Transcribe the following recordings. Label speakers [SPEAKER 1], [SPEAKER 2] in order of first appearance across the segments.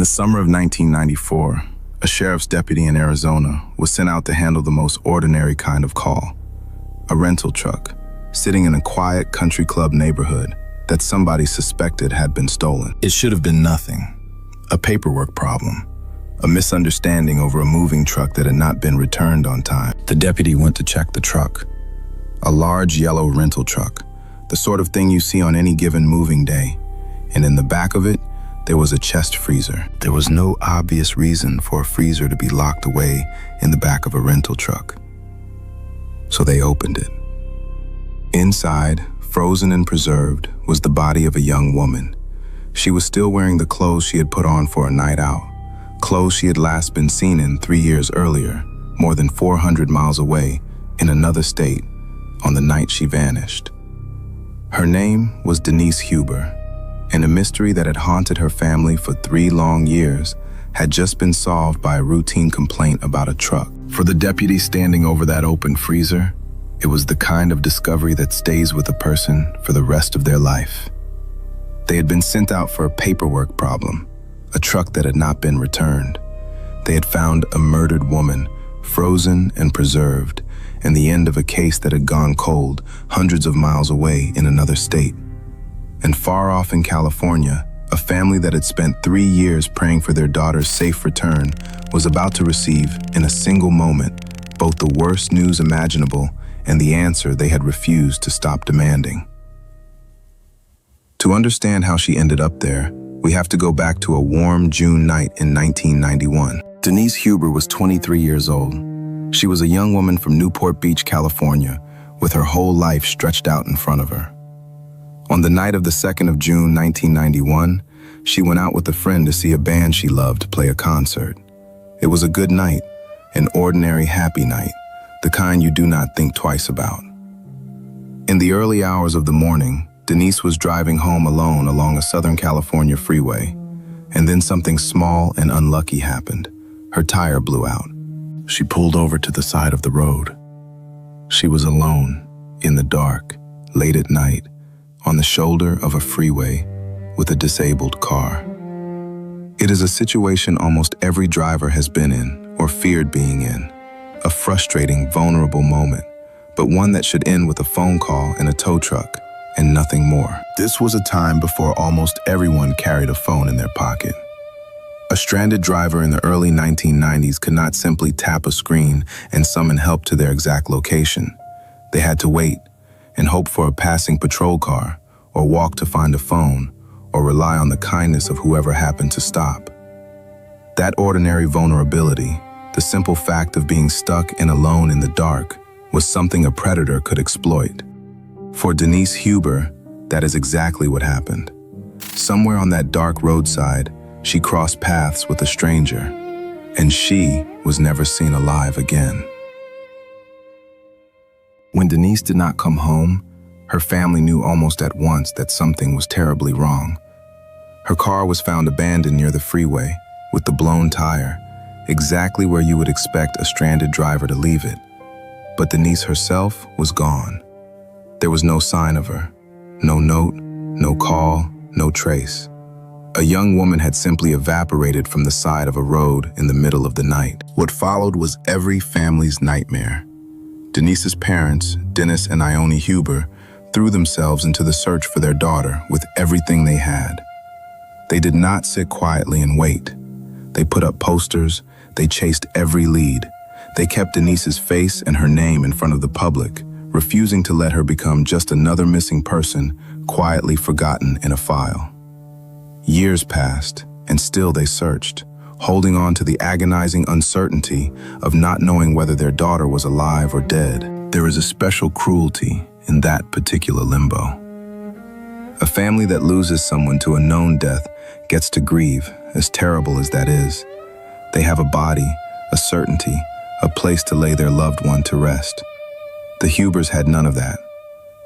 [SPEAKER 1] In the summer of 1994, a sheriff's deputy in Arizona was sent out to handle the most ordinary kind of call. A rental truck, sitting in a quiet country club neighborhood that somebody suspected had been stolen. It should have been nothing. A paperwork problem. A misunderstanding over a moving truck that had not been returned on time. The deputy went to check the truck. A large yellow rental truck, the sort of thing you see on any given moving day. And in the back of it, there was a chest freezer. There was no obvious reason for a freezer to be locked away in the back of a rental truck. So they opened it. Inside, frozen and preserved, was the body of a young woman. She was still wearing the clothes she had put on for a night out, clothes she had last been seen in 3 years earlier, more than 400 miles away, in another state, on the night she vanished. Her name was Denise Huber, and a mystery that had haunted her family for 3 long years had just been solved by a routine complaint about a truck. For the deputy standing over that open freezer, it was the kind of discovery that stays with a person for the rest of their life. They had been sent out for a paperwork problem, a truck that had not been returned. They had found a murdered woman, frozen and preserved, and the end of a case that had gone cold hundreds of miles away in another state. And far off in California, a family that had spent 3 years praying for their daughter's safe return was about to receive, in a single moment, both the worst news imaginable and the answer they had refused to stop demanding. To understand how she ended up there, we have to go back to a warm June night in 1991. Denise Huber was 23 years old. She was a young woman from Newport Beach, California, with her whole life stretched out in front of her. On the night of the 2nd of June, 1991, she went out with a friend to see a band she loved play a concert. It was a good night, an ordinary happy night, the kind you do not think twice about. In the early hours of the morning, Denise was driving home alone along a Southern California freeway, and then something small and unlucky happened. Her tire blew out. She pulled over to the side of the road. She was alone, in the dark, late at night, on the shoulder of a freeway with a disabled car. It is a situation almost every driver has been in or feared being in, a frustrating, vulnerable moment, but one that should end with a phone call and a tow truck, and nothing more. This was a time before almost everyone carried a phone in their pocket. A stranded driver in the early 1990s could not simply tap a screen and summon help to their exact location. They had to wait and hope for a passing patrol car, or walk to find a phone, or rely on the kindness of whoever happened to stop. That ordinary vulnerability, the simple fact of being stuck and alone in the dark, was something a predator could exploit. For Denise Huber, that is exactly what happened. Somewhere on that dark roadside, she crossed paths with a stranger, and she was never seen alive again. When Denise did not come home, her family knew almost at once that something was terribly wrong. Her car was found abandoned near the freeway, with the blown tire, exactly where you would expect a stranded driver to leave it. But Denise herself was gone. There was no sign of her. No note, no call, no trace. A young woman had simply evaporated from the side of a road in the middle of the night. What followed was every family's nightmare. Denise's parents, Dennis and Ione Huber, threw themselves into the search for their daughter with everything they had. They did not sit quietly and wait. They put up posters, they chased every lead. They kept Denise's face and her name in front of the public, refusing to let her become just another missing person, quietly forgotten in a file. Years passed, and still they searched, holding on to the agonizing uncertainty of not knowing whether their daughter was alive or dead. There is a special cruelty in that particular limbo. A family that loses someone to a known death gets to grieve, as terrible as that is. They have a body, a certainty, a place to lay their loved one to rest. The Hubers had none of that.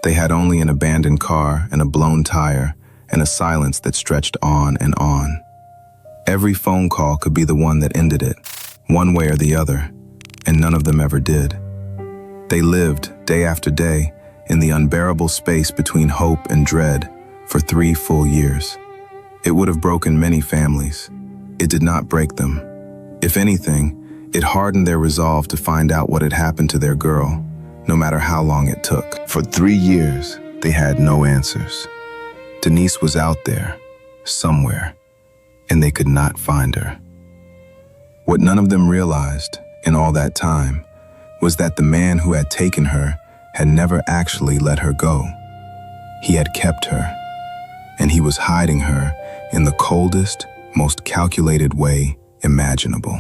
[SPEAKER 1] They had only an abandoned car and a blown tire and a silence that stretched on and on. Every phone call could be the one that ended it, one way or the other, and none of them ever did. They lived, day after day, in the unbearable space between hope and dread for 3 full years. It would have broken many families. It did not break them. If anything, it hardened their resolve to find out what had happened to their girl, no matter how long it took. For 3 years, they had no answers. Denise was out there, somewhere, and they could not find her. What none of them realized in all that time was that the man who had taken her had never actually let her go. He had kept her, and he was hiding her in the coldest, most calculated way imaginable.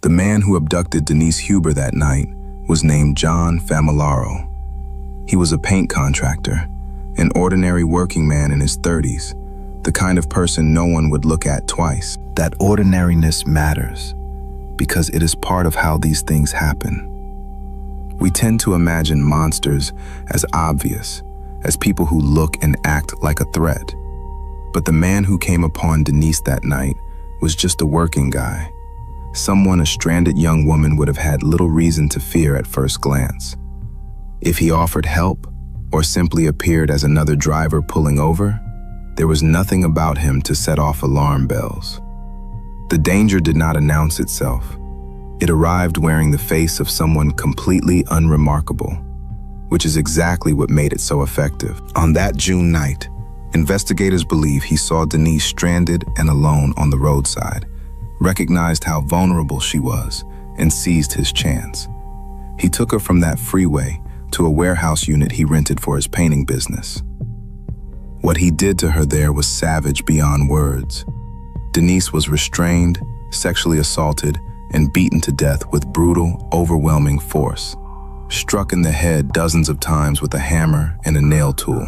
[SPEAKER 1] The man who abducted Denise Huber that night was named John Familaro. He was a paint contractor, an ordinary working man in his 30s, the kind of person no one would look at twice. That ordinariness matters because it is part of how these things happen. We tend to imagine monsters as obvious, as people who look and act like a threat. But the man who came upon Denise that night was just a working guy, someone a stranded young woman would have had little reason to fear at first glance. If he offered help or simply appeared as another driver pulling over, there was nothing about him to set off alarm bells. The danger did not announce itself. It arrived wearing the face of someone completely unremarkable, which is exactly what made it so effective. On that June night, investigators believe he saw Denise stranded and alone on the roadside, recognized how vulnerable she was, and seized his chance. He took her from that freeway to a warehouse unit he rented for his painting business. What he did to her there was savage beyond words. Denise was restrained, sexually assaulted, and beaten to death with brutal, overwhelming force, struck in the head dozens of times with a hammer and a nail tool.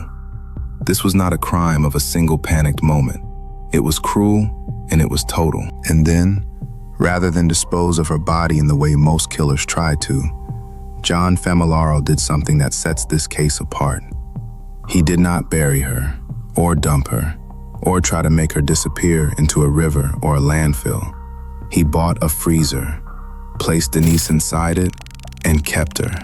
[SPEAKER 1] This was not a crime of a single panicked moment. It was cruel, and it was total. And then, rather than dispose of her body in the way most killers try to, John Familaro did something that sets this case apart. He did not bury her, or dump her, or try to make her disappear into a river or a landfill. He bought a freezer, placed Denise inside it, and kept her.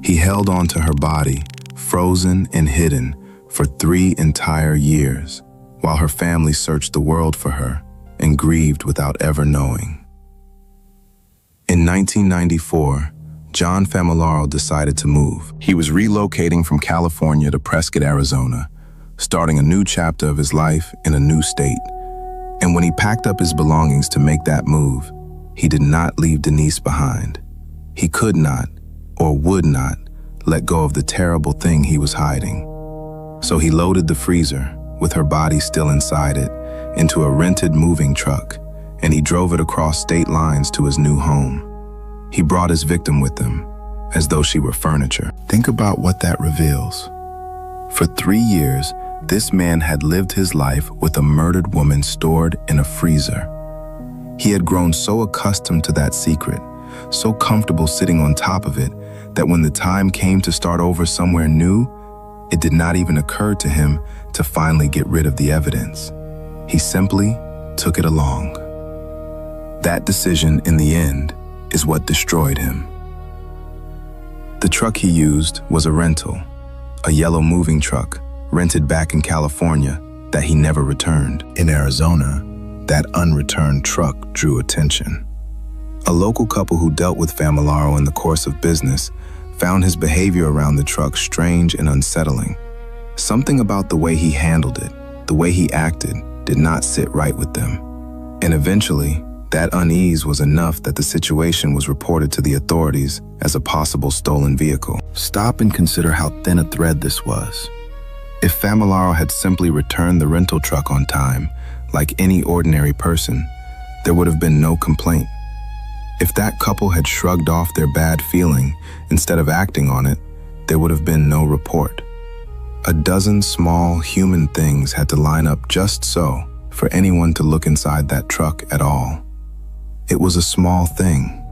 [SPEAKER 1] He held onto her body, frozen and hidden, for 3 entire years, while her family searched the world for her and grieved without ever knowing. In 1994, John Familaro decided to move. He was relocating from California to Prescott, Arizona, starting a new chapter of his life in a new state. And when he packed up his belongings to make that move, he did not leave Denise behind. He could not, or would not, let go of the terrible thing he was hiding. So he loaded the freezer, with her body still inside it, into a rented moving truck, and he drove it across state lines to his new home. He brought his victim with him, as though she were furniture. Think about what that reveals. For 3 years, this man had lived his life with a murdered woman stored in a freezer. He had grown so accustomed to that secret, so comfortable sitting on top of it, that when the time came to start over somewhere new, it did not even occur to him to finally get rid of the evidence. He simply took it along. That decision, in the end, is what destroyed him. The truck he used was a rental, a yellow moving truck rented back in California that he never returned. In Arizona, that unreturned truck drew attention. A local couple who dealt with Familaro in the course of business found his behavior around the truck strange and unsettling. Something about the way he handled it, the way he acted, did not sit right with them. And eventually, that unease was enough that the situation was reported to the authorities as a possible stolen vehicle. Stop and consider how thin a thread this was. If Familaro had simply returned the rental truck on time, like any ordinary person, there would have been no complaint. If that couple had shrugged off their bad feeling instead of acting on it, there would have been no report. A dozen small human things had to line up just so for anyone to look inside that truck at all. It was a small thing.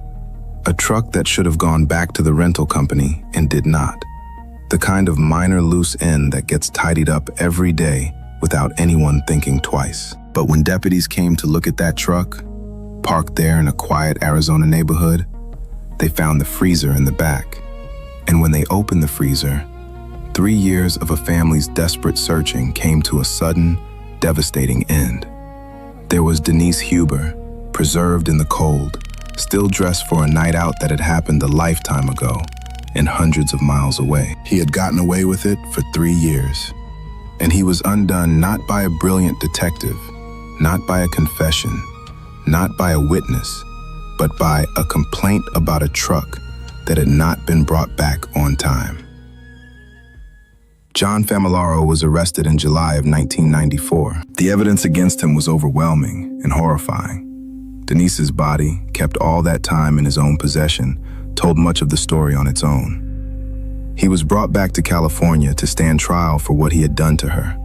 [SPEAKER 1] A truck that should have gone back to the rental company and did not. The kind of minor loose end that gets tidied up every day without anyone thinking twice. But when deputies came to look at that truck, parked there in a quiet Arizona neighborhood, they found the freezer in the back. And when they opened the freezer, 3 years of a family's desperate searching came to a sudden, devastating end. There was Denise Huber, preserved in the cold, still dressed for a night out that had happened a lifetime ago and hundreds of miles away. He had gotten away with it for 3 years. And he was undone not by a brilliant detective, not by a confession, not by a witness, but by a complaint about a truck that had not been brought back on time. John Famularo was arrested in July of 1994. The evidence against him was overwhelming and horrifying. Denise's body, kept all that time in his own possession, told much of the story on its own. He was brought back to California to stand trial for what he had done to her.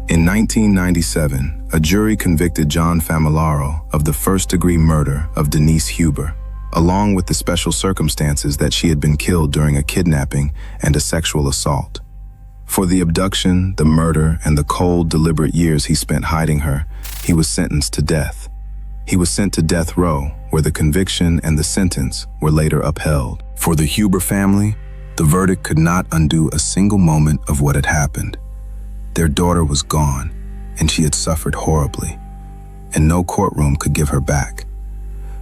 [SPEAKER 1] In 1997, a jury convicted John Famularo of the first-degree murder of Denise Huber, along with the special circumstances that she had been killed during a kidnapping and a sexual assault. For the abduction, the murder, and the cold, deliberate years he spent hiding her, he was sentenced to death. He was sent to death row, where the conviction and the sentence were later upheld. For the Huber family, the verdict could not undo a single moment of what had happened. Their daughter was gone, and she had suffered horribly, and no courtroom could give her back.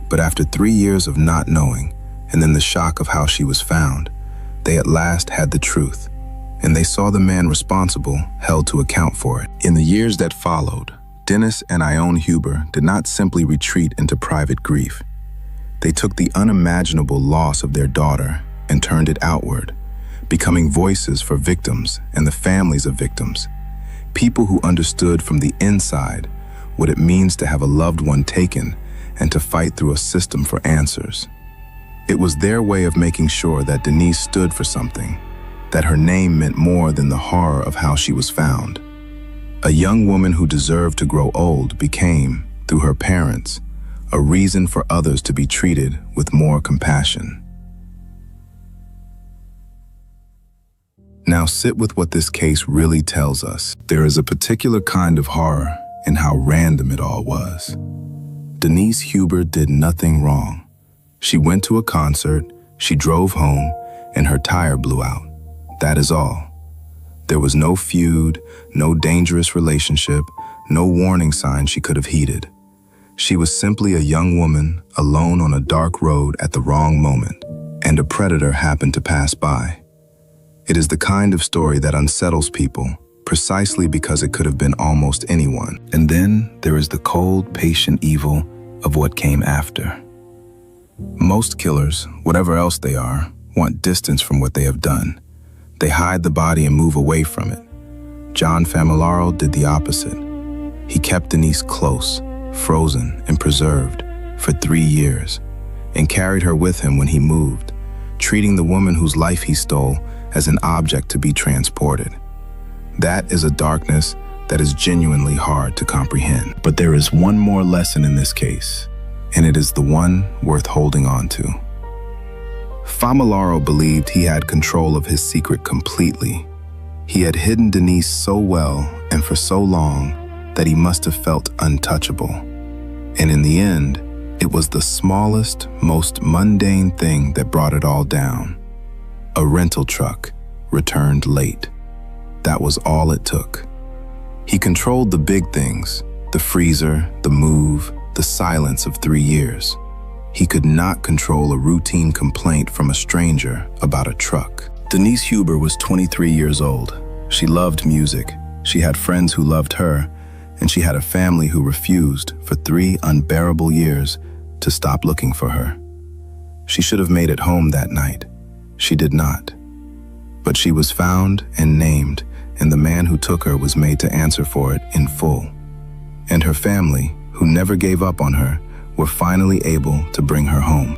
[SPEAKER 1] But after 3 years of not knowing, and then the shock of how she was found, they at last had the truth, and they saw the man responsible held to account for it. In the years that followed, Dennis and Ione Huber did not simply retreat into private grief. They took the unimaginable loss of their daughter and turned it outward, becoming voices for victims and the families of victims, people who understood from the inside what it means to have a loved one taken and to fight through a system for answers. It was their way of making sure that Denise stood for something, that her name meant more than the horror of how she was found. A young woman who deserved to grow old became, through her parents, a reason for others to be treated with more compassion. Now sit with what this case really tells us. There is a particular kind of horror in how random it all was. Denise Huber did nothing wrong. She went to a concert, she drove home, and her tire blew out. That is all. There was no feud, no dangerous relationship, no warning sign she could have heeded. She was simply a young woman alone on a dark road at the wrong moment, and a predator happened to pass by. It is the kind of story that unsettles people, precisely because it could have been almost anyone. And then there is the cold, patient evil of what came after. Most killers, whatever else they are, want distance from what they have done. They hide the body and move away from it. John Famularo did the opposite. He kept Denise close, frozen and preserved for 3 years, and carried her with him when he moved, treating the woman whose life he stole as an object to be transported. That is a darkness that is genuinely hard to comprehend. But there is one more lesson in this case, and it is the one worth holding on to. Famularo believed he had control of his secret completely. He had hidden Denise so well and for so long that he must have felt untouchable. And in the end, it was the smallest, most mundane thing that brought it all down. A rental truck returned late. That was all it took. He controlled the big things, the freezer, the move, the silence of 3 years. He could not control a routine complaint from a stranger about a truck. Denise Huber was 23 years old. She loved music, she had friends who loved her, and she had a family who refused, for 3 unbearable years, to stop looking for her. She should have made it home that night. She did not. But she was found and named, and the man who took her was made to answer for it in full. And her family, who never gave up on her, were finally able to bring her home.